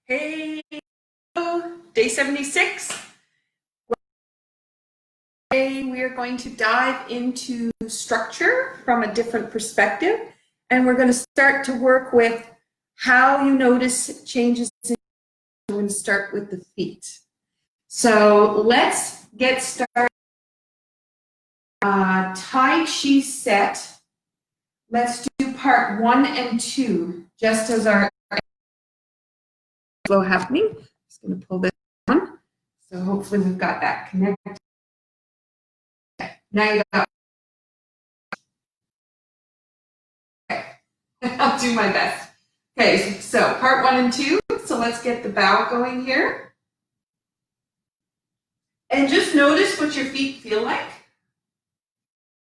Hey, day 76. Today we are going to dive into structure from a different perspective, and we're going to start to work with how you notice changes. We're going to start with the feet. So let's get started. Tai Chi set. Let's do part 1 and 2, just as our flow happening. Just going to pull this on. So hopefully we've got that connected. Now you got. Okay. I'll do my best. Okay, so part 1 and 2. So let's get the bow going here. And just notice what your feet feel like.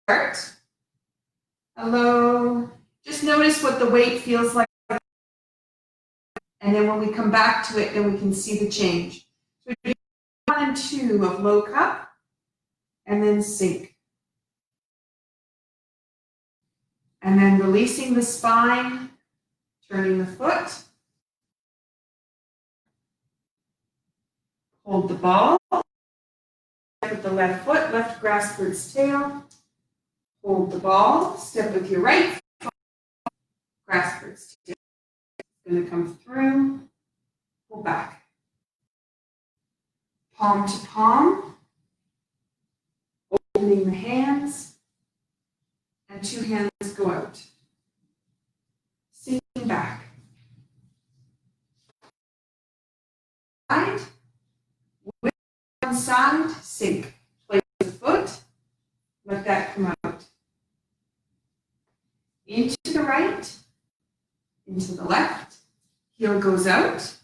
Start. Hello. Just notice what the weight feels like. And then when we come back to it, then we can see the change. So we do 1 and 2 of low cup, and then sink. And then releasing the spine, turning the foot. Hold the ball. With the left foot, left grasp for its tail. Hold the ball, step with your right foot, grasp for its tail. It's going to come through, pull back. Palm to palm, opening the hands, and 2 hands go out. Sinking back. Side, with one side, sink. Place the foot, let that come out. Into the right, into the left, heel goes out,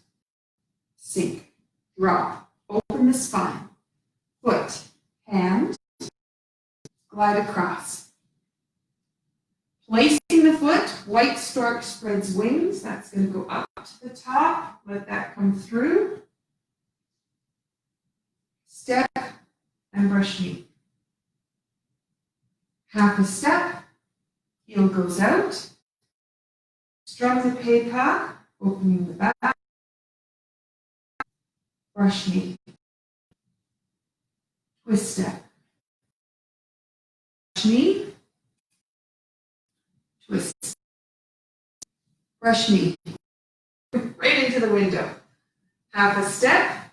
sink, drop, open the spine, foot, hand, glide across. Placing the foot, white stork spreads wings, that's going to go up to the top, let that come through. Step and brush knee. Half a step, heel goes out. Strum the pepa, opening the back. Brush knee. Twist step. Brush knee. Twist. Brush knee. Right into the window. Half a step,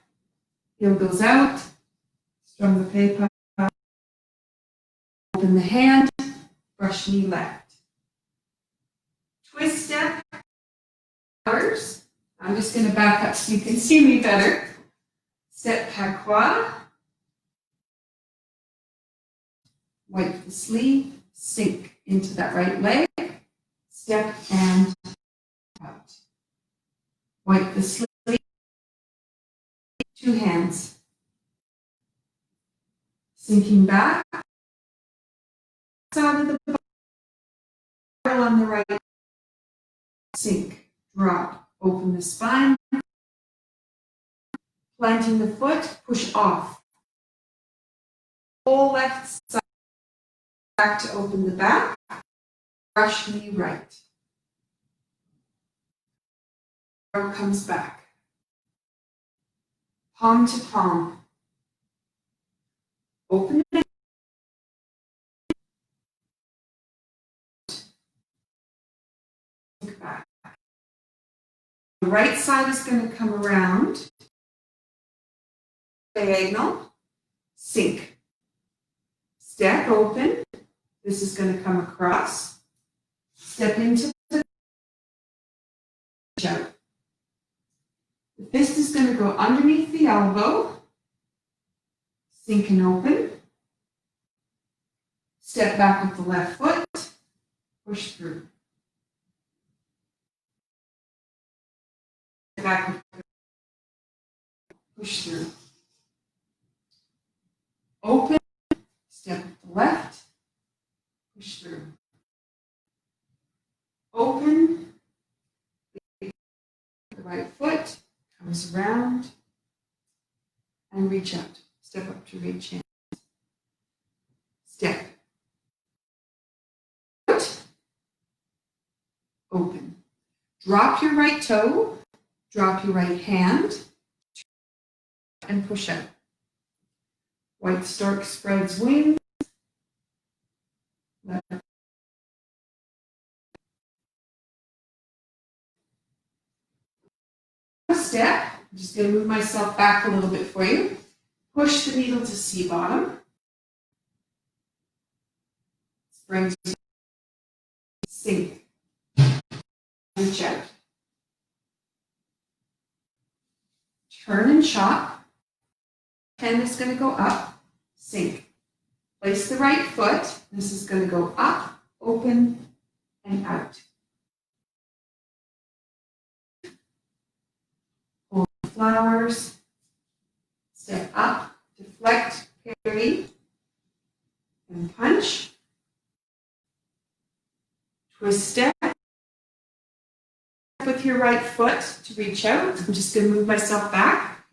heel goes out. Strum the pepa. Open the hand. Brush knee left. Twist step. I'm just going to back up so you can see me better. Step patois. Wipe the sleeve. Sink into that right leg. Step and out. Wipe the sleeve. 2 hands. Sinking back. Side of the body on the right. Sink. Drop. Open the spine. Planting the foot. Push off. Whole left side. Back to open the back. Brush knee right. Arm comes back. Palm to palm. Open the back. The right side is going to come around. Diagonal. Sink. Step open. This is going to come across. Step into the jump. The fist is going to go underneath the elbow. Sink and open. Step back with the left foot. Push through. Step back with the push through. Open. Step with the left. Push through. Open. The right foot comes around and reach out. Step up to reach in. Step. Foot. Open. Drop your right toe. Drop your right hand and push out. White stork spreads wings. Step. I'm just going to move myself back a little bit for you. Push the needle to C bottom. Spring, sink, reach out. Turn and chop. Hand is going to go up, sink. Place the right foot. This is going to go up, open, and out. Hold the flowers. Step up, deflect, parry, and punch. Twist step with your right foot to reach out. I'm just going to move myself back.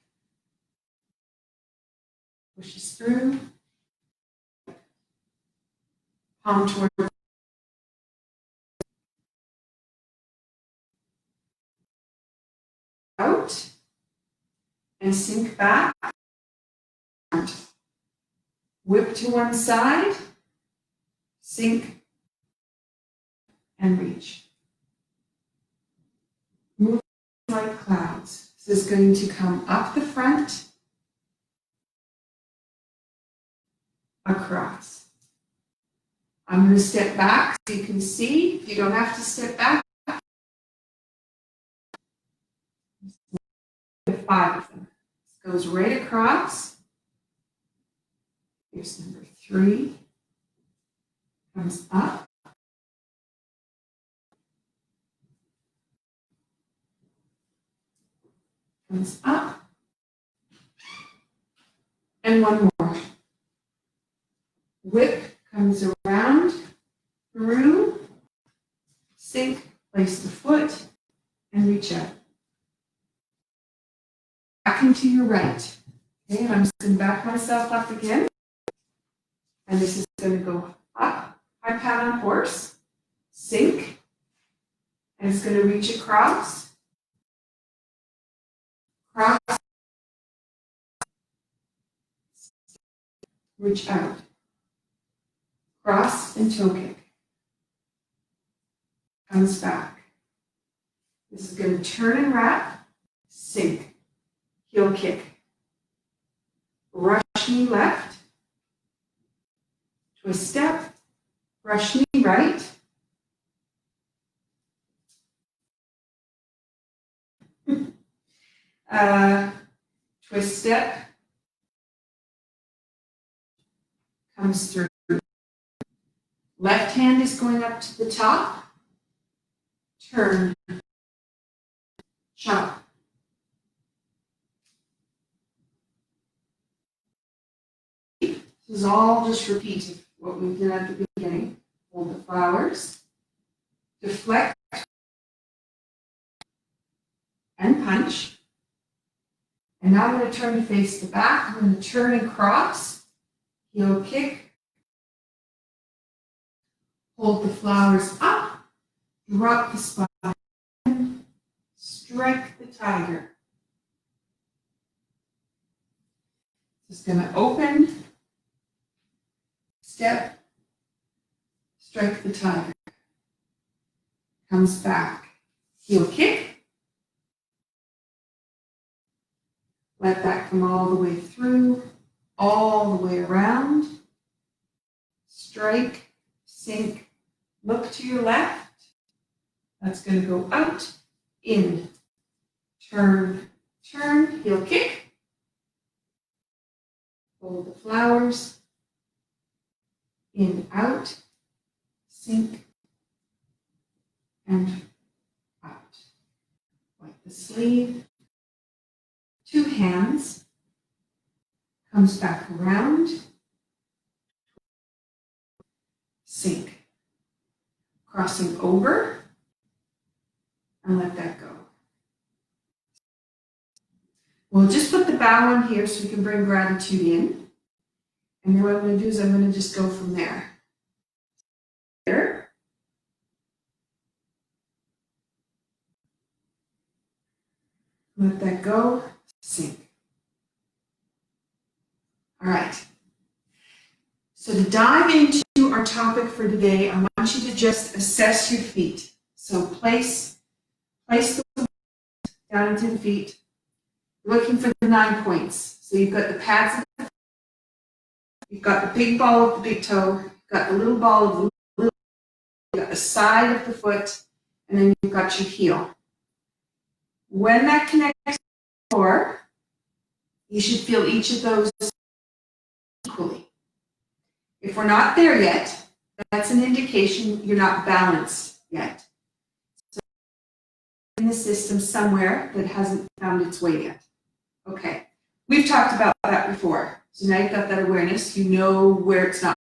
Pushes through. Palm toward out. And sink back. Whip to one side. Sink. And reach. Move like clouds. This is going to come up the front, across. I'm going to step back so you can see. If you don't have to step back, 5 of them. This goes right across. Here's number 3. Comes up. Comes up. And one more. Whip comes around, through, sink, place the foot, and reach out. Back into your right. Okay, and I'm just going to back myself up again. And this is going to go up, high pat on horse, sink, and it's going to reach across, cross, reach out, cross and toe kick, comes back. This is going to turn and wrap, sink, heel kick, rush knee left, twist step, rush knee right, twist step, comes through. Left hand is going up to the top, turn, chop. This is all just repeated, what we did at the beginning. Hold the flowers, deflect, and punch. And now I'm going to turn to face the back. I'm going to turn and cross, heel kick, hold the flowers up, drop the spine, strike the tiger. Just going to open, step, strike the tiger. Comes back, heel kick. Let that come all the way through, all the way around. Strike, sink, look to your left. That's going to go out, in, turn, turn, heel kick. Hold the flowers, in, out, sink, and out. Wipe the sleeve. 2 hands, comes back around, sink, crossing over, and let that go. We'll just put the bow on here so we can bring gratitude in. And then what I'm going to do is I'm going to just go from there. There. Let that go, sink. All right. So to dive into our topic for today, I want you to just assess your feet. So place the down into the feet, looking for the 9 points. So you've got the pads, you've got the big ball of the big toe, you've got the little ball of the little, you've got the side of the foot, and then you've got your heel. When that connects to the floor, you should feel each of those equally. If we're not there yet, that's an indication you're not balanced yet. So in the system somewhere that hasn't found its way yet. Okay, we've talked about that before. So now you've got that awareness, you know where it's not.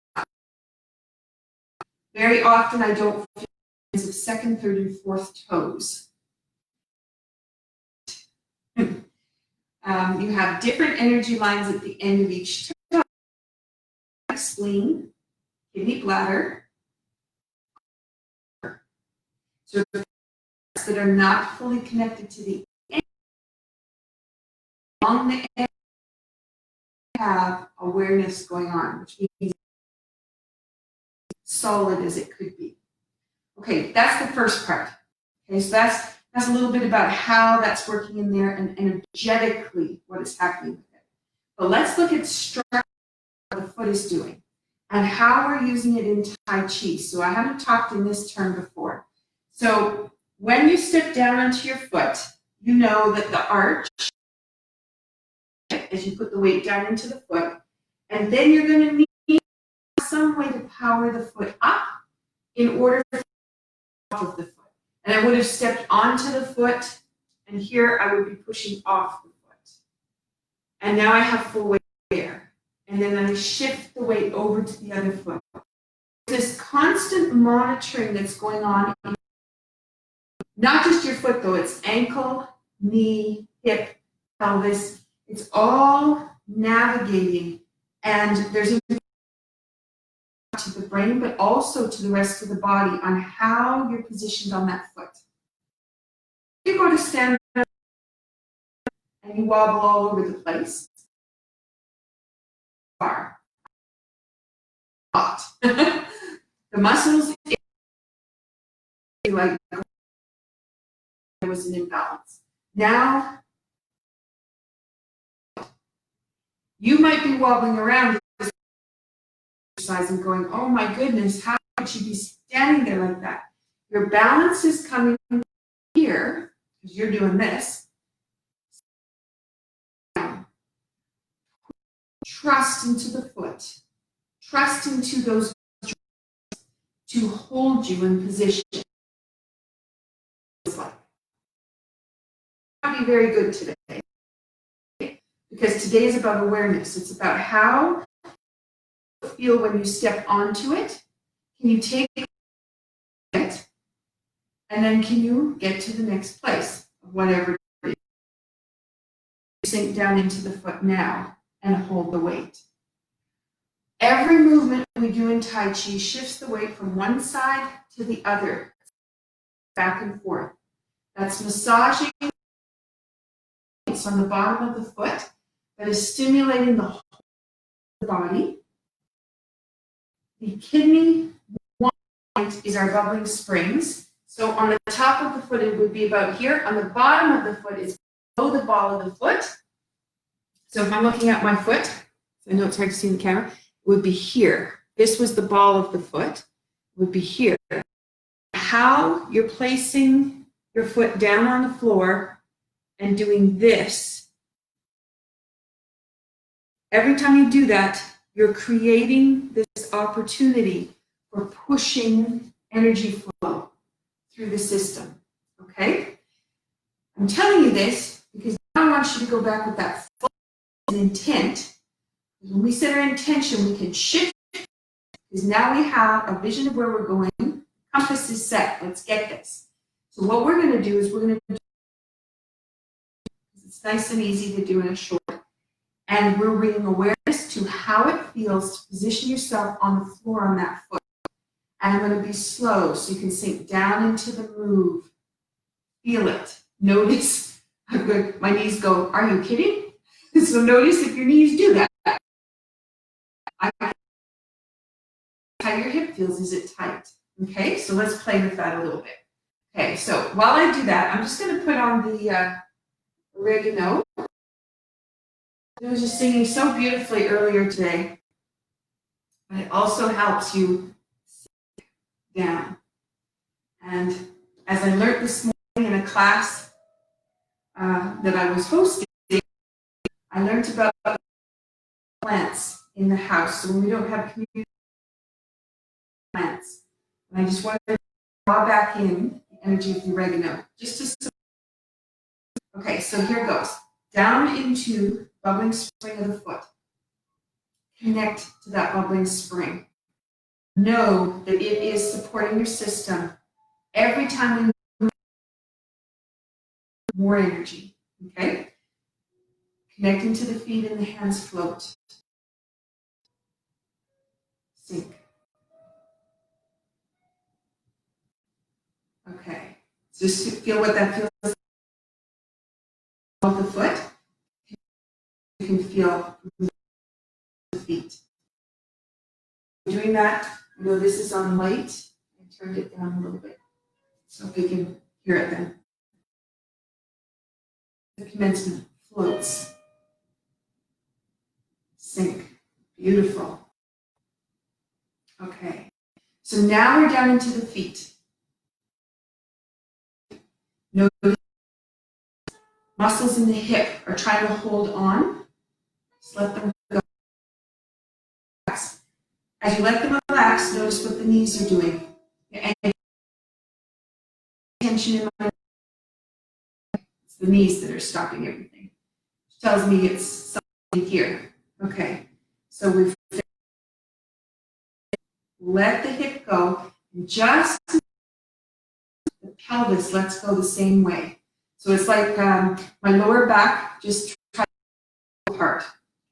Very often I don't feel the second, third, and fourth toes. You have different energy lines at the end of each toe. Spleen, kidney, bladder. So that are not fully connected to the end. On the end, have awareness going on, which means solid as it could be. Okay, that's the first part. Okay, so that's a little bit about how that's working in there and energetically what is happening with it. But let's look at structure, what the foot is doing, and how we're using it in Tai Chi. So I haven't talked in this term before. So when you step down onto your foot, you know that the arch, as you put the weight down into the foot, and then you're going to need some way to power the foot up in order to off of the foot. And I would have stepped onto the foot, and here I would be pushing off the foot. And now I have full weight there. And then I shift the weight over to the other foot. This constant monitoring that's going on, not just your foot though, it's ankle, knee, hip, pelvis. It's all navigating, and there's a to the brain, but also to the rest of the body on how you're positioned on that foot. You go to stand and you wobble all over the place. Far. The muscles, like there was an imbalance. Now, you might be wobbling around and going, oh my goodness, how could you be standing there like that? Your balance is coming here, because you're doing this. Trust into the foot. Trust into those to hold you in position. Not be very good today, because today is about awareness. It's about how you feel when you step onto it. Can you take it, and then can you get to the next place of whatever it is? Sink down into the foot now and hold the weight. Every movement we do in Tai Chi shifts the weight from one side to the other, back and forth. That's massaging on the bottom of the foot that is stimulating the whole body. The kidney point is our bubbling springs. So on the top of the foot, it would be about here. On the bottom of the foot is below the ball of the foot. So if I'm looking at my foot, I know it's hard to see in the camera, it would be here. This was the ball of the foot, it would be here. How you're placing your foot down on the floor and doing this. Every time you do that, you're creating this opportunity for pushing energy flow through the system, okay? I'm telling you this because I want you to go back with that full intent. When we set our intention, we can shift, because now we have a vision of where we're going. Compass is set. Let's get this. So what we're going to do is we're going to, it's nice and easy to do in a short, and we're bringing awareness to how it feels to position yourself on the floor on that foot. And I'm going to be slow so you can sink down into the move. Feel it. Notice Good. My knees go, are you kidding? So notice if your knees do that. How your hip feels, is it tight? Okay, so let's play with that a little bit. Okay, so while I do that, I'm just going to put on the oregano. It was just singing so beautifully earlier today. But it also helps you sit down. And as I learned this morning in a class that I was hosting, I learned about plants in the house. So when we don't have community plants, and I just wanted to draw back in the energy of the oregano. Okay, so here goes. Down into bubbling spring of the foot. Connect to that bubbling spring. Know that it is supporting your system. Every time we move, more energy. Okay? Connecting to the feet and the hands float. Sink. Okay. Just feel what that feels of the foot. You can feel the feet. Doing that, you know this is on light. I turned it down a little bit so we can hear it then. The commencement floats. Sink. Beautiful. Okay. So now we're down into the feet. Notice muscles in the hip are trying to hold on. Just let them go. As you let them relax, notice what the knees are doing. And tension in my it's the knees that are stopping everything. Which tells me it's something here. Okay. So we've let the hip go. And just the pelvis lets go the same way. So it's like my lower back just tries to pull apart.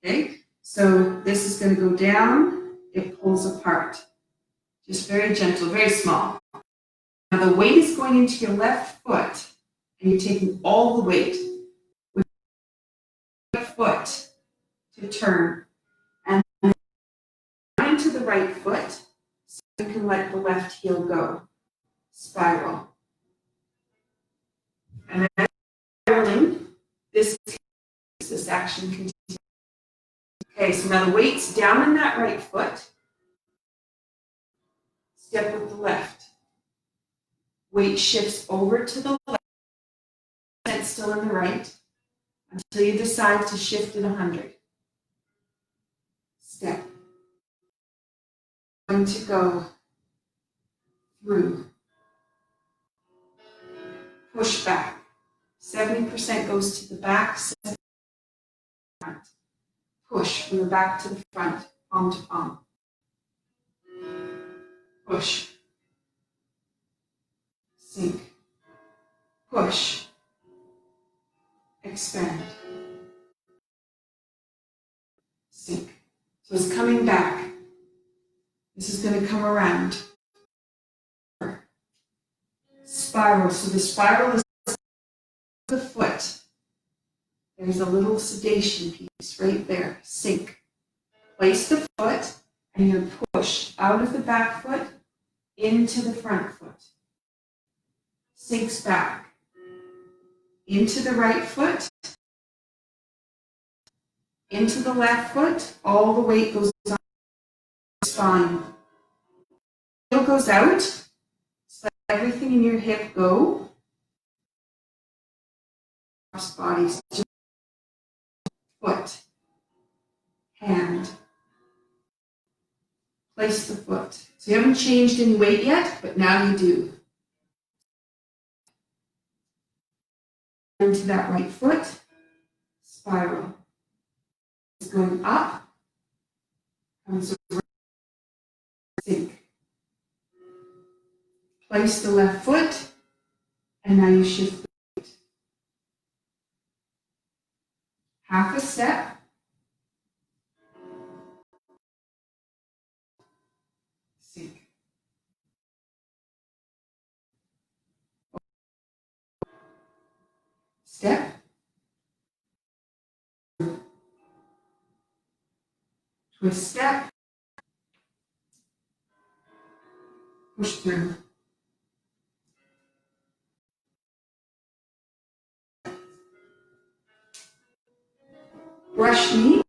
Okay? So this is going to go down. It pulls apart. Just very gentle, very small. Now the weight is going into your left foot, and you're taking all the weight with your right foot to turn, and then into the right foot, so you can let the left heel go. Spiral. And then spiraling, this action continues. Okay, so now the weight's down in that right foot. Step with the left. Weight shifts over to the left, and still in the right, until you decide to shift it 100. Step. Going to go through. Push back. 70% goes to the back, 70% to the front. Push from the back to the front, palm to palm. Push. Sink. Push. Expand. Sink. So it's coming back. This is going to come around. Spiral. So the spiral is the foot. There's a little sedation piece right there. Sink. Place the foot and you push out of the back foot into the front foot. Sinks back. Into the right foot. Into the left foot. All the weight goes on the spine. Heel goes out. So let everything in your hip go. Body. Foot. Hand. Place the foot. So you haven't changed any weight yet, but now you do. Into that right foot. Spiral. It's going up. Comes around. Sink. Place the left foot. And now you shift the weight. Half a step. Sink. Step. twist step, push through. Brush knee,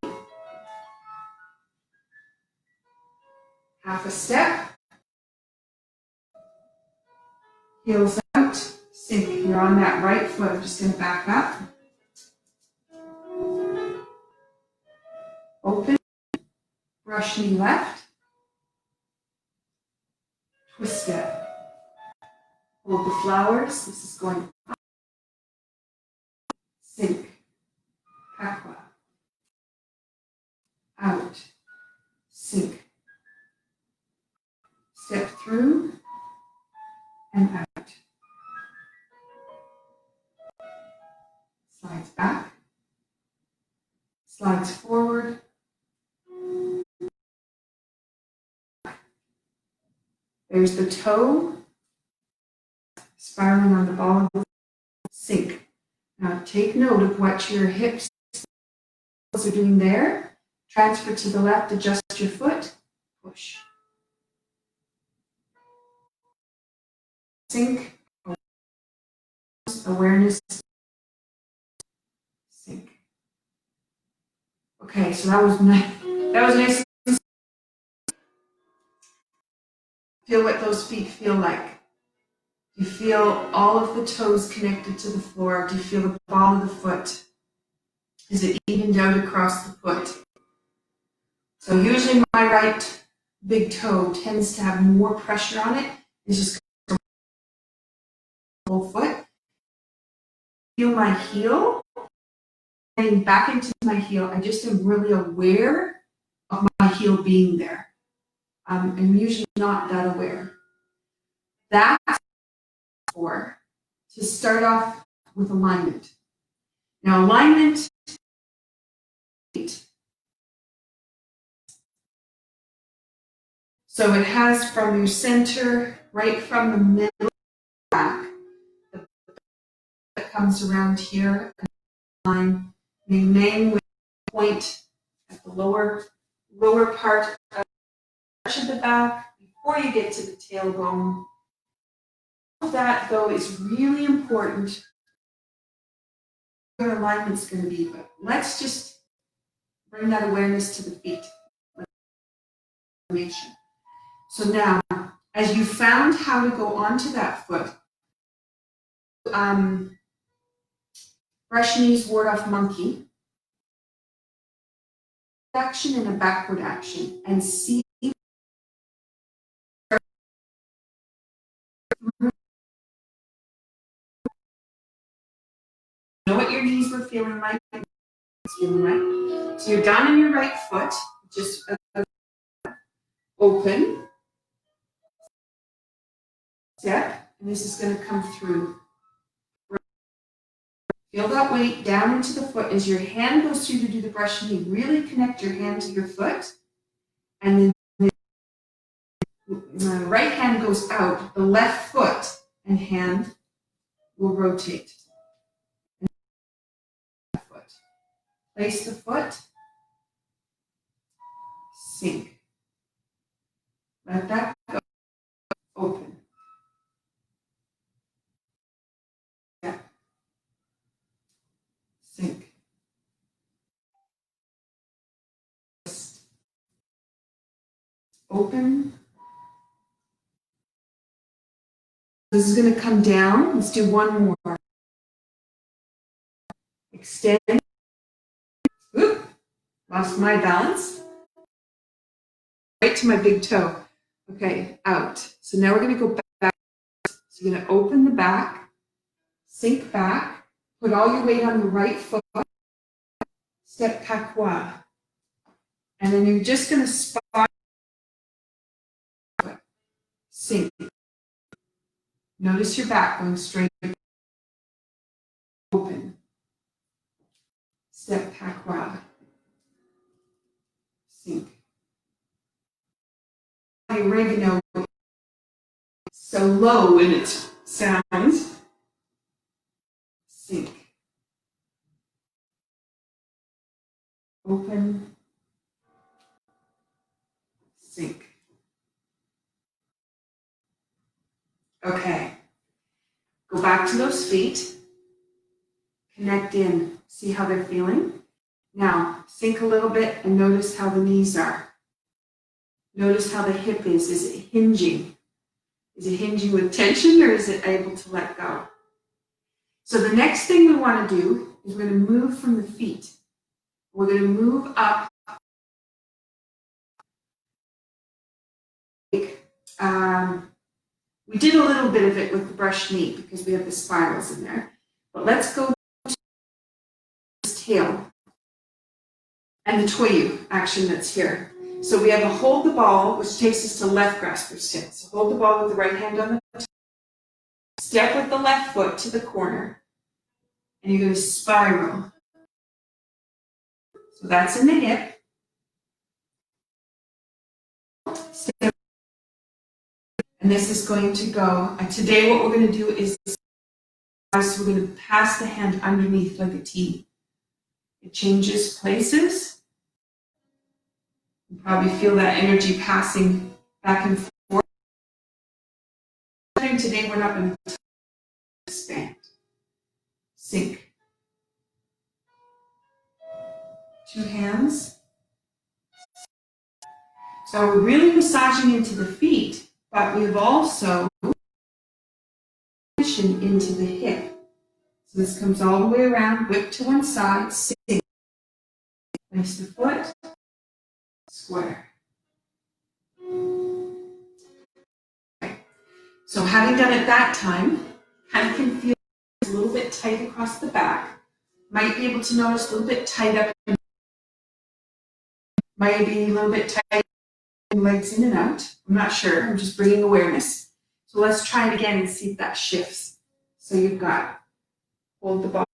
half a step, heels out, sink. You're on that right foot. I'm just going to back up. Open, brush knee left, twist step. Hold the flowers. This is going up, sink, aqua, out, sink. Step through and out. Slides back, slides forward. There's the toe, spiraling on the ball of the sink. Now take note of what your hips are doing there. Transfer to the left, adjust your foot, push. Sink, awareness, sink. Okay, so that was nice. That was nice. Feel what those feet feel like. Do you feel all of the toes connected to the floor? Do you feel the ball of the foot? Is it evened out across the foot? So usually my right big toe tends to have more pressure on it. It's just the whole foot. Feel my heel. Getting back into my heel, I just am really aware of my heel being there. I'm usually not that aware. That's for to start off with alignment. Now alignment, so it has from your center, right from the middle back, that comes around here, line, Ming with point at the lower part of the back before you get to the tailbone. That though is really important. Your alignment's going to be, but let's just bring that awareness to the feet. So now, as you found how to go onto that foot, brush knees, ward off monkey, action and a backward action, and see. Know what your knees were feeling like. So you're down on your right foot, just open, step, and this is going to come through. Feel that weight down into the foot as your hand goes through to do the brush knee. Really connect your hand to your foot, and then the right hand goes out. The left foot and hand will rotate. Place the foot, sink. Let that go, open. Yeah. Sink. Open. This is going to come down. Let's do one more. Extend. Oop, lost my balance. Right to my big toe. Okay, out. So now we're going to go back. So you're going to open the back, sink back, put all your weight on the right foot, step patois. And then you're just going to spot, sink. Notice your back going straight. Open. Step patois. Sink. Oregano so low in its sounds. Sink. Open. sink. Okay. Go back to those feet. Connect in. See how they're feeling. Now, sink a little bit and notice how the knees are. Notice how the hip is. Is it hinging? Is it hinging with tension or is it able to let go? So the next thing we want to do is we're going to move from the feet. We're going to move up. We did a little bit of it with the brushed knee because we have the spirals in there. But let's go to this tail and the toyu action that's here. So we have a hold the ball, which takes us to left grasper stance. So hold the ball with the right hand on the toe. Step with the left foot to the corner. And you're going to spiral. So that's in the hip. Step. And this is going to go. Today what we're going to do is so we're going to pass the hand underneath like a T. It changes places. You probably feel that energy passing back and forth. Today we're not going to expand. Sink. 2 hands. So we're really massaging into the feet, but we've also pushing into the hip. So this comes all the way around, whip to one side, sink. Place the foot, square. Okay. So having done it that time, kind of can feel a little bit tight across the back. Might be able to notice a little bit tight up. Might be a little bit tight, legs in and out. I'm not sure. I'm just bringing awareness. So let's try it again and see if that shifts. So you've got, hold the ball.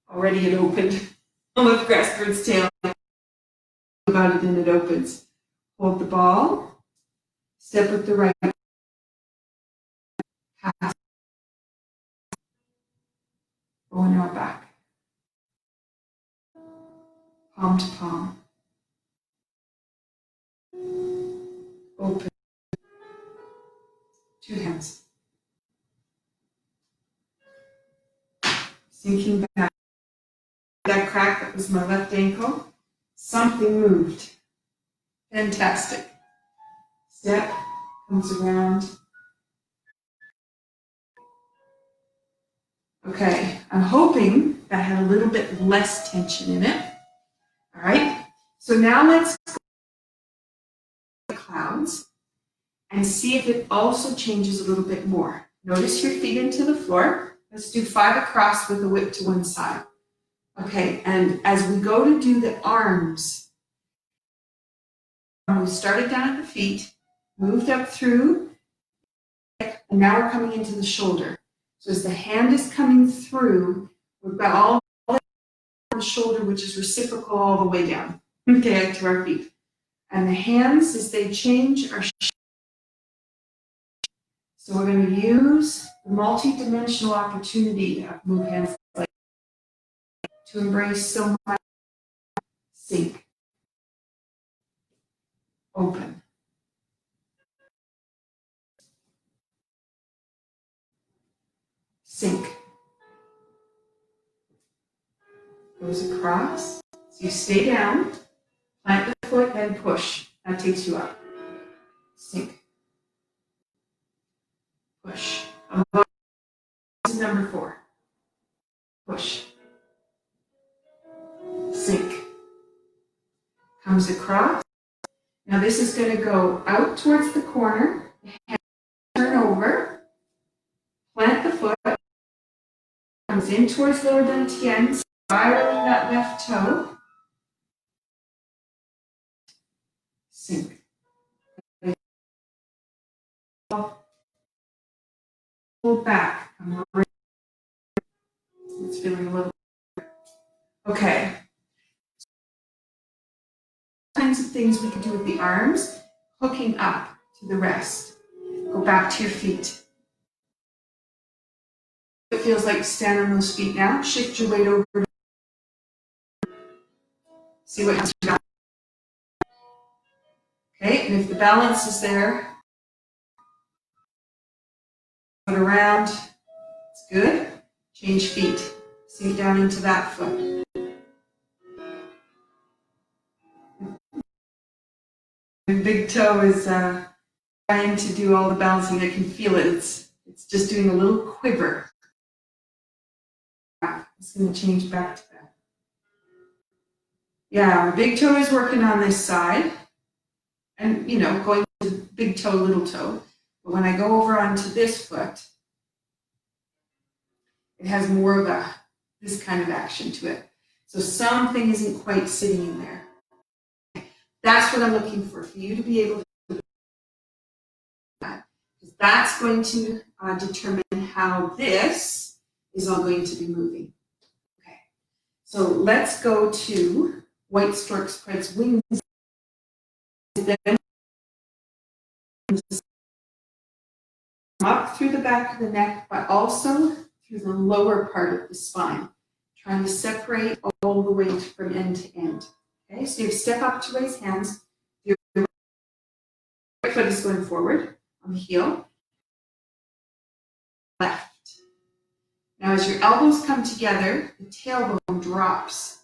Already it opened. Lift Grassbird's tail. About it and it opens. Hold the ball. Step with the right. Pass. Go in our back. Palm to palm. Open. 2 hands. Sinking back. That crack, that was my left ankle. Something moved. Fantastic. Step, comes around. Okay, I'm hoping that had a little bit less tension in it. All right, so now let's go to the clouds and see if it also changes a little bit more. Notice your feet into the floor. Let's do 5 across with a whip to one side. Okay, and as we go to do the arms, we started down at the feet, moved up through, and now we're coming into the shoulder. So as the hand is coming through, we've got all the shoulder, which is reciprocal all the way down, okay, to our feet. And the hands, as they change, are so we're going to use the multi-dimensional opportunity to move hands like to embrace so much. Sink. Open. Sink. Goes across. So you stay down, plant the foot, and push. That takes you up. Sink. Push. This is number 4. Push. Sink. Comes across. Now this is going to go out towards the corner. Turn over. Plant the foot. Comes in towards lower dantian. Spiraling that left toe. Sink. Pull back. It's feeling a little. Okay. Kinds of things we can do with the arms. Hooking up to the rest. Go back to your feet. It feels like stand on those feet now. Shift your weight over. See what you got. Okay, and if the balance is there, put around, it's good. Change feet. Sink down into that foot. The big toe is trying to do all the balancing. I can feel it. It's just doing a little quiver. It's going to change back to that. Yeah, my big toe is working on this side. And, you know, going to big toe, little toe. But when I go over onto this foot, it has more of this kind of action to it. So something isn't quite sitting in there. That's what I'm looking for you to be able to do that. Because that's going to determine how this is all going to be moving. Okay, so let's go to white stork spreads wings. Then up through the back of the neck, but also through the lower part of the spine, trying to separate all the way from end to end. Okay, so you step up to raise hands. Your right foot is going forward on the heel, left. Now as your elbows come together, the tailbone drops.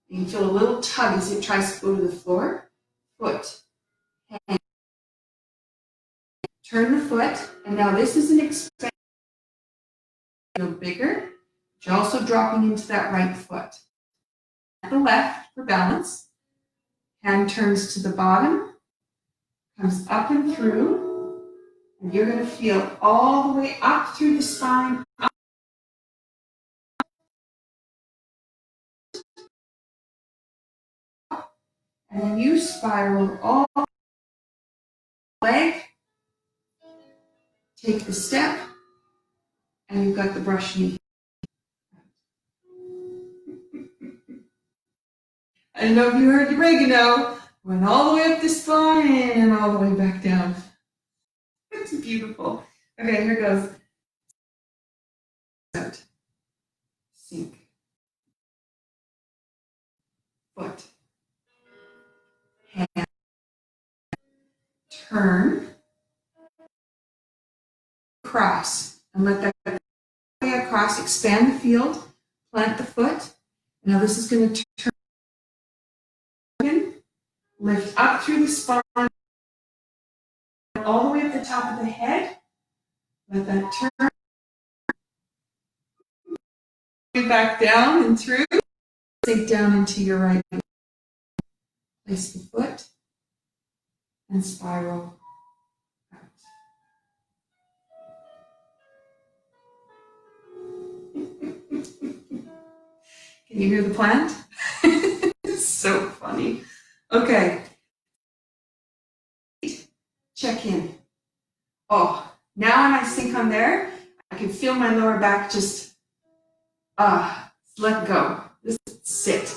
You can feel a little tug as it tries to go to the floor. Foot, hand. Turn the foot, and now this is an expansion. Feel bigger, but you're also dropping into that right foot. At the left for balance. Hand turns to the bottom, comes up and through, and you're going to feel all the way up through the spine, up. And then you spiral all the leg, take the step, and you've got the brush knee. I don't know if you heard the oregano, went all the way up the spine and all the way back down. It's beautiful. Okay, here goes. Out. Sink. Foot. Hand. Turn. Cross. And let that way across, expand the field, plant the foot. Now this is going to turn in, lift up through the spine, all the way at the top of the head. Let that turn. Back down and through. Sink down into your right. Place the foot and spiral out. Can you hear the plant? It's so funny. Okay. Check in. Oh, now when I sink on there, I can feel my lower back just let go. Just sit.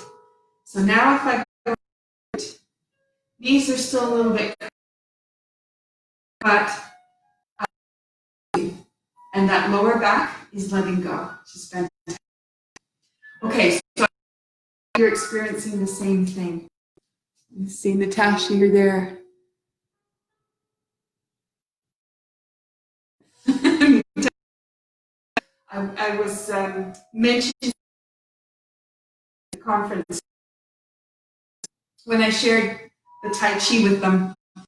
So now if I go, knees are still a little bit, but and that lower back is letting go. Just bend. Okay, so you're experiencing the same thing. You see, Natasha, you're there. I was mentioning at the conference when I shared the Tai Chi with them. It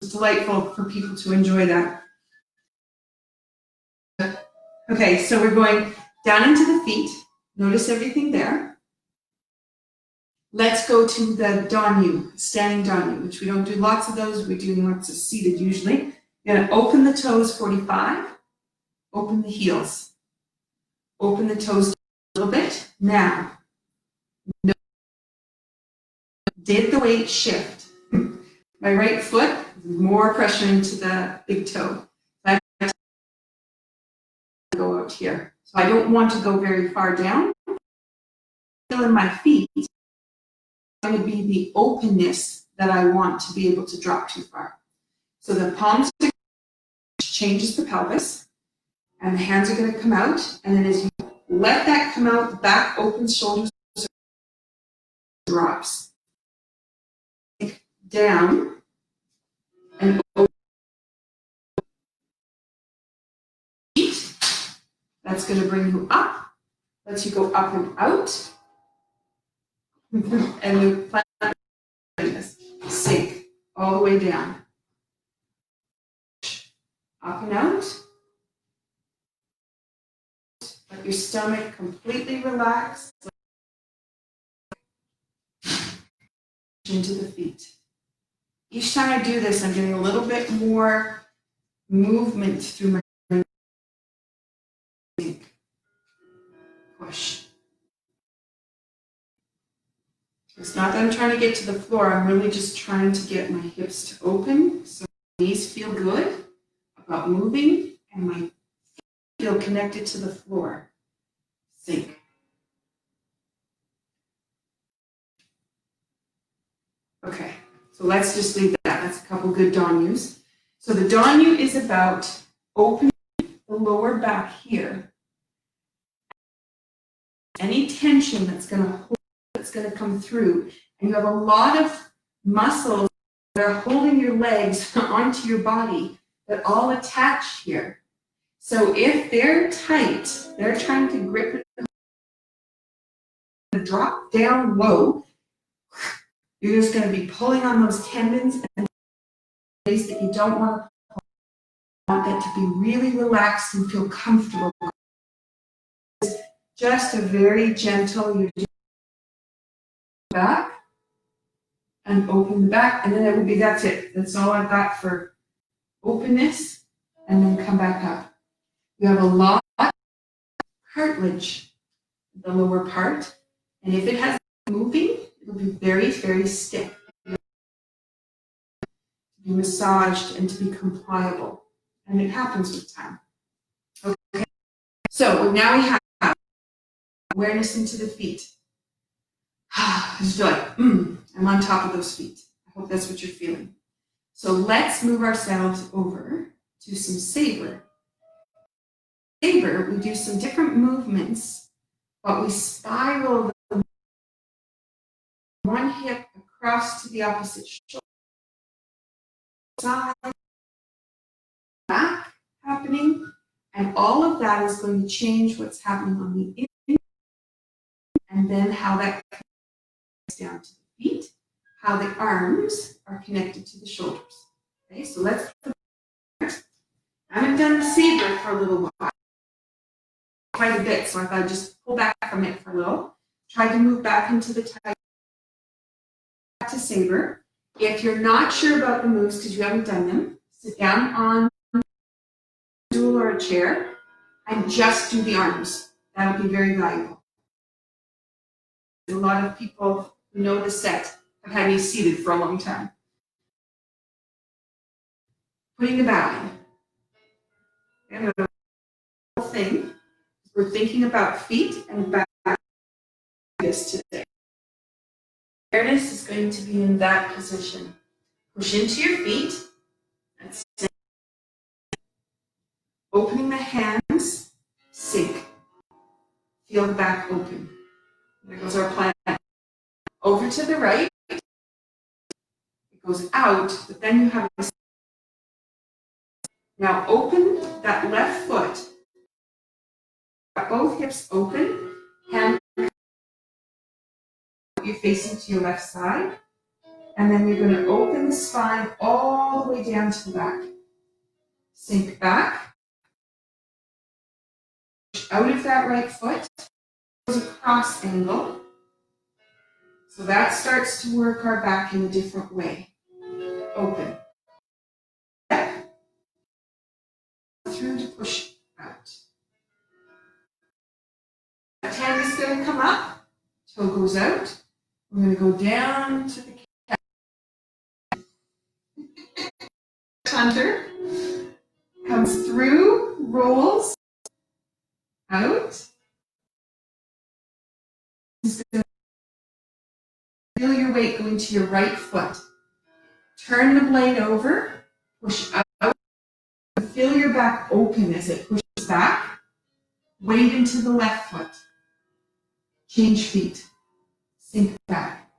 was delightful for people to enjoy that. Okay, so we're going down into the feet. Notice everything there. Let's go to the Danyu, standing Danyu, which we don't do lots of those. We're doing lots of seated usually. You're going to open the toes 45. Open the heels. Open the toes a little bit. Now, did the weight shift? My right foot, more pressure into the big toe. I go out here. So I don't want to go very far down. Still in my feet, it's going to be the openness that I want to be able to drop too far. So the palms changes the pelvis, and the hands are going to come out, and then as you let that come out, the back opens, shoulders drops. down, and open. That's going to bring you up. Lets you go up and out. And you plan this. Sink all the way down. Up and out. Let your stomach completely relax. Into the feet. Each time I do this, I'm getting a little bit more movement through my push. It's not that I'm trying to get to the floor, I'm really just trying to get my hips to open so my knees feel good about moving and my feet feel connected to the floor. Sink. Okay, so let's just leave that. That's a couple good Danyus. So the Danyu is about opening the lower back here. Any tension that's going to hold, that's going to come through, and you have a lot of muscles that are holding your legs onto your body that all attach here. So if they're tight, they're trying to grip it, drop down low, you're just going to be pulling on those tendons and ways that you don't want that to be really relaxed and feel comfortable. Just a very gentle, you just back and open the back, and then it will be, that's it. That's all I've got for openness, and then come back up. You have a lot of cartilage, the lower part, and if it has moving, it'll be very, very stiff. To be massaged and to be compliable, and it happens with time. Okay, so now we have awareness into the feet. I just feel like, I'm on top of those feet. I hope that's what you're feeling. So let's move ourselves over to some saber. Saber, we do some different movements, but we spiral the one hip across to the opposite shoulder. Side, back happening, and all of that is going to change what's happening on the inside, and then how that connects down to the feet, how the arms are connected to the shoulders. Okay, so let's. I haven't done the saber for a little while, quite a bit, so I thought I'd just pull back from it for a little. Try to move back into the Tai to saber. If you're not sure about the moves because you haven't done them, sit down on a stool or a chair and just do the arms. That'll be very valuable. A lot of people who know the set have had me seated for a long time. Putting the bow in. And the whole thing, we're thinking about feet and back this today. Awareness is going to be in that position. Push into your feet. That's it. Opening the hands, sink. Feel the back open. There goes our plan. Over to the right. It goes out, but then you have a. Now open that left foot. Both hips open. Hand you're facing to your left side. And then you're going to open the spine all the way down to the back. Sink back. Out of that right foot. Goes a cross angle. So that starts to work our back in a different way. Open. Through to push out. Left hand is going to come up. Toe goes out. We're going to go down to the cat. Hunter. Comes through, rolls out. Feel your weight going to your right foot. Turn the blade over, push out. Feel your back open as it pushes back. Weight into the left foot. Change feet. Sink back.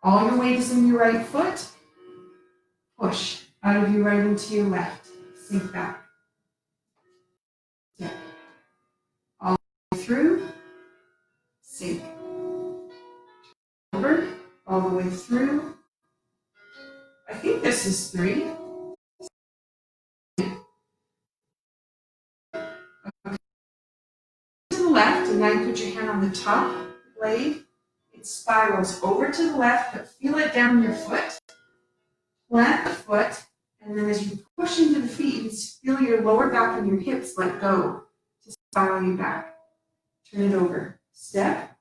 All your weight is in your right foot. Push out of your right into your left. Sink back. Step. All the way through. Sink. Over. All the way through. I think this is 3. Okay. To the left, and now you put your hand on the top blade. It spirals over to the left, but feel it down your foot. Plant the foot, and then as you push into the feet, you feel your lower back and your hips let go to spiral you back. Turn it over. Step.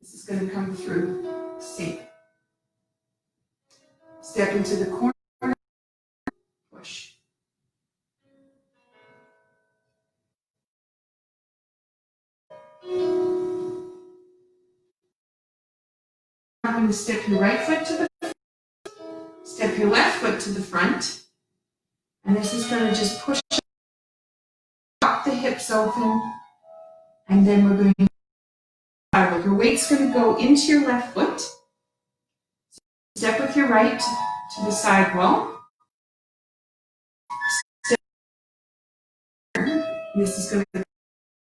This is going to come through. Sink. Step into the corner. Push. Now I'm going to step your right foot to the front. Step your left foot to the front. And this is going to just push up the hips open. And then we're going to spiral. Your weight's going to go into your left foot. Step with your right to the side wall. Step. This is going to go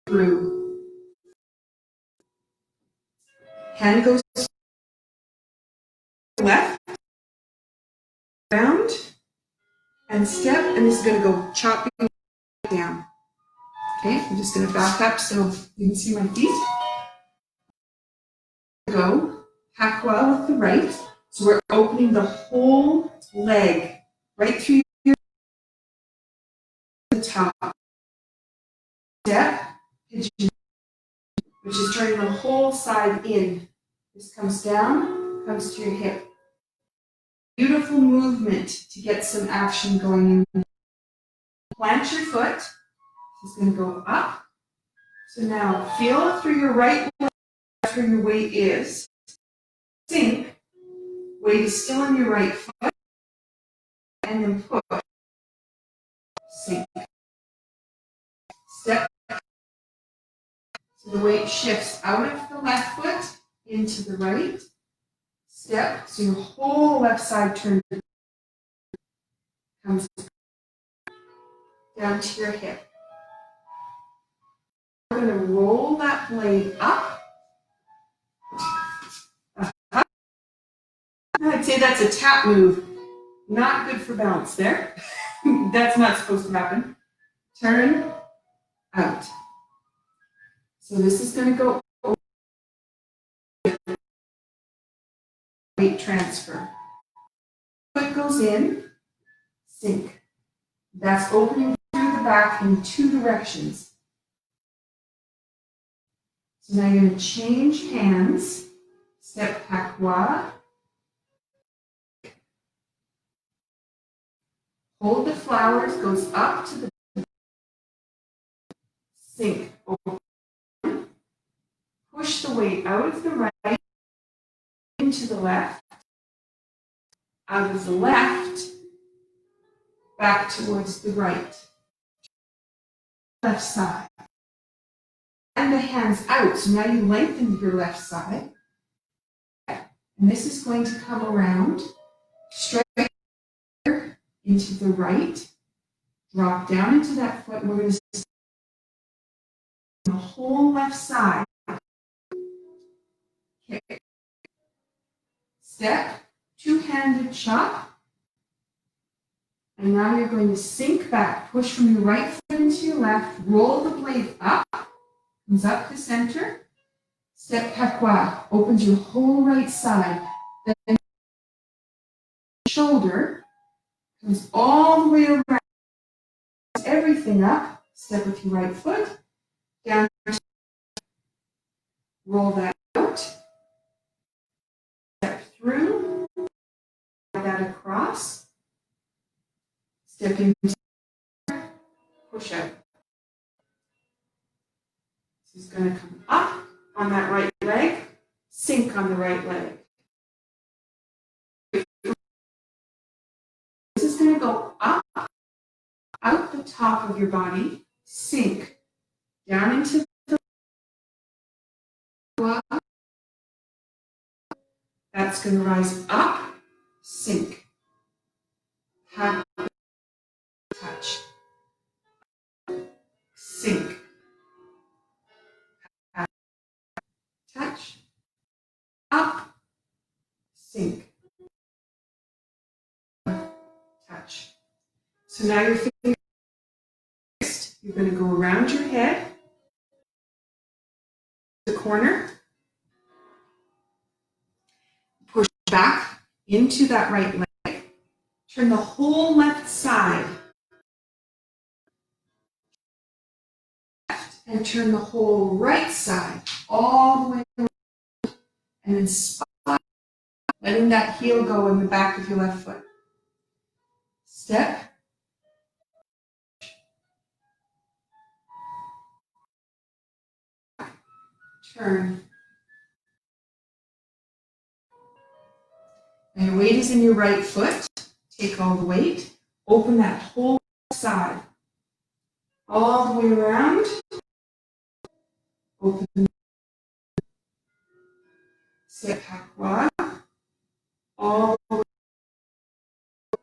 through. Hand goes to the left, round, and step, and this is going to go chopping down. Okay, I'm just going to back up so you can see my feet. Go, hakwa with the right. So we're opening the whole leg right through the top. Step, pigeon, which is turning the whole side in. This comes down, comes to your hip. Beautiful movement to get some action going in. Plant your foot. This is going to go up. So now feel through your right leg where your weight is. Sink. Weight is still in your right foot. And then push. Sink. Step. So the weight shifts out of the left foot into the right. Step. So your whole left side turns. Comes down to your hip. We're going to roll that blade up. I'd say that's a tap move. Not good for balance there. That's not supposed to happen. Turn out. So this is going to go over weight transfer. Foot goes in, sink. That's opening through the back in 2 directions. So now you're going to change hands. Step hakwa. Hold the flowers, goes up to the sink. Push the weight out of the right into the left. Out of the left, back towards the right. Left side. And the hands out. So now you lengthen your left side. And this is going to come around straight into the right. Drop down into that foot. And we're going to step the whole left side. Kick. Step. 2-handed chop. And now you're going to sink back. Push from your right foot into your left. Roll the blade up. Comes up to center. Step hakwa. Opens your whole right side. Then shoulder. Comes all the way around. Everything up. Step with your right foot. Down. Roll that out. Step through. That across. Step in. Push out. This is going to come up on that right leg. Sink on the right leg. This is going to go up, out the top of your body. Sink down into the That's going to rise up, sink, touch, sink, touch, up, sink, touch. So now your fingers, you're going to go around your head, the corner, push back into that right leg, turn the whole left side, and turn the whole right side all the way around, and then spot, letting that heel go in the back of your left foot. Step, turn. And your weight is in your right foot. Take all the weight. Open that whole side. All the way around. Open. Step quad. All the way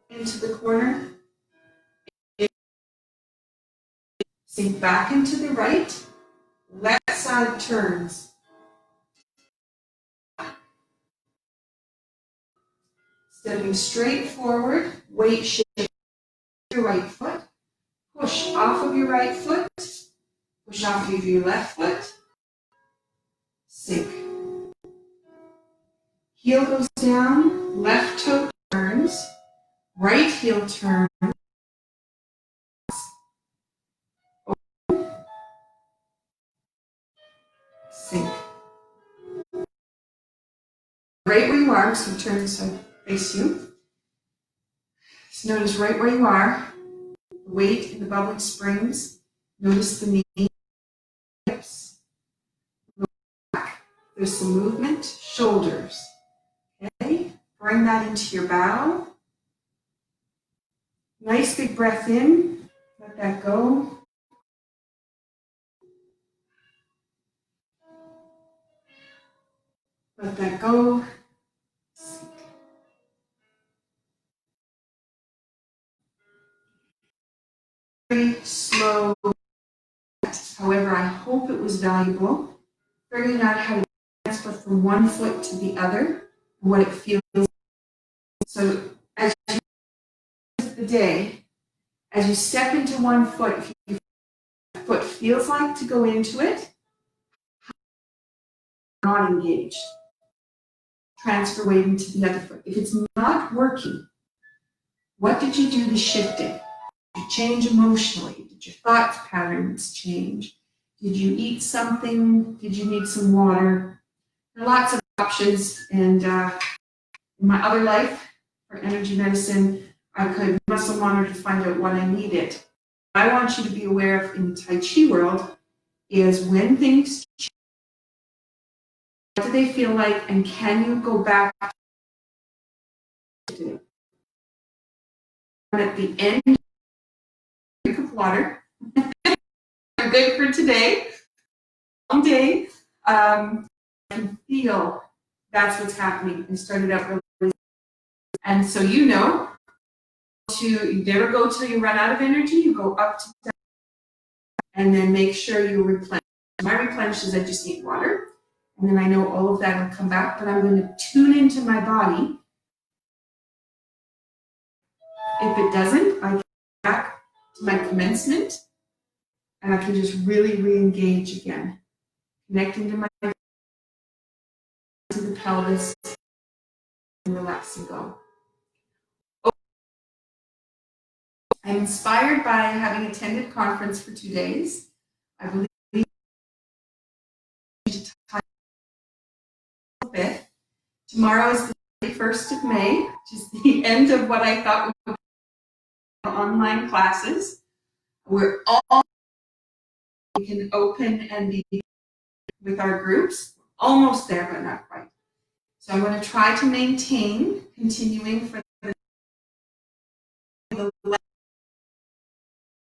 into the corner. Sink back into the right. Left side turns. Stepping straight forward. Weight shift your right foot. Push off of your right foot. Push off of your left foot. Sink. Heel goes down. Left toe turns. Right heel turns. Sink. Right where you are, so turn so I face you. So notice right where you are, the weight in the bubbling springs. Notice the knee, hips, back. There's some movement, shoulders. Okay, bring that into your bow. Nice big breath in, let that go. Let that go. Very slow. However, I hope it was valuable. Figuring out how to transfer from one foot to the other, and what it feels. So as you the day, as you step into one foot, if your foot feels like to go into it, not engaged. Transfer weight into the other foot. If it's not working, what did you do to shift it? Did you change emotionally? Did your thought patterns change? Did you eat something? Did you need some water? There are lots of options, and in my other life, for energy medicine, I could muscle monitor to find out what I needed. What I want you to be aware of in the Tai Chi world is when things change, what do they feel like, and can you go back to it? At the end, drink of water. We're good for today. Long day. I can feel that's what's happening. I started out really, and so you never go till you run out of energy. You go up to that, and then make sure you replenish. My replenish is I just eat water, and then I know all of that will come back. But I'm going to tune into my body. If it doesn't, I can go back to my commencement, and I can just really re-engage again, connecting to the pelvis, and relax and go. I'm inspired by having attended conference for 2 days. I believe to talk a bit. Tomorrow is the 1st of May, which is the end of what I thought would be online classes. We're all we can open and be with our groups. Almost there, but not quite. So I'm going to try to maintain continuing for the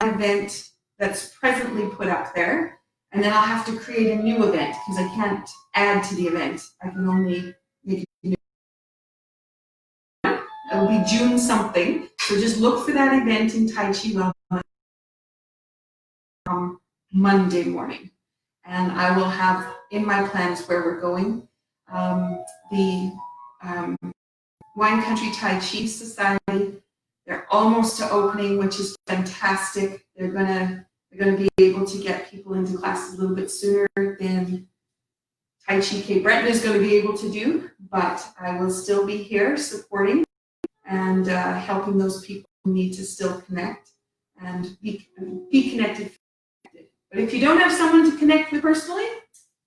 event that's presently put up there, and then I'll have to create a new event because I can't add to the event. I can only make it new. It'll be June something. So just look for that event in Tai Chi Wellness Monday morning. And I will have in my plans where we're going. The Wine Country Tai Chi Society, they're almost to opening, which is fantastic. They're gonna be able to get people into classes a little bit sooner than Tai Chi Cape Breton is going to be able to do, but I will still be here supporting and helping those people who need to still connect and be connected. But if you don't have someone to connect with personally,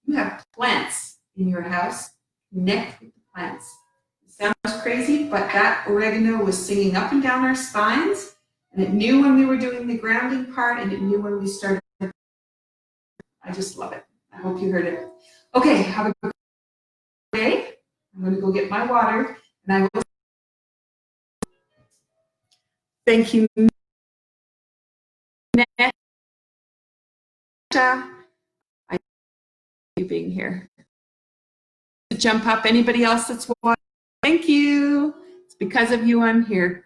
you have plants in your house. Connect with the plants. It sounds crazy, but that oregano was singing up and down our spines, and it knew when we were doing the grounding part, and it knew when we started. I just love it. I hope you heard it. Okay, have a good day. I'm going to go get my water, and I will. Thank you, Netta. I you being here. Jump up. Anybody else that's watching? Thank you. It's because of you I'm here.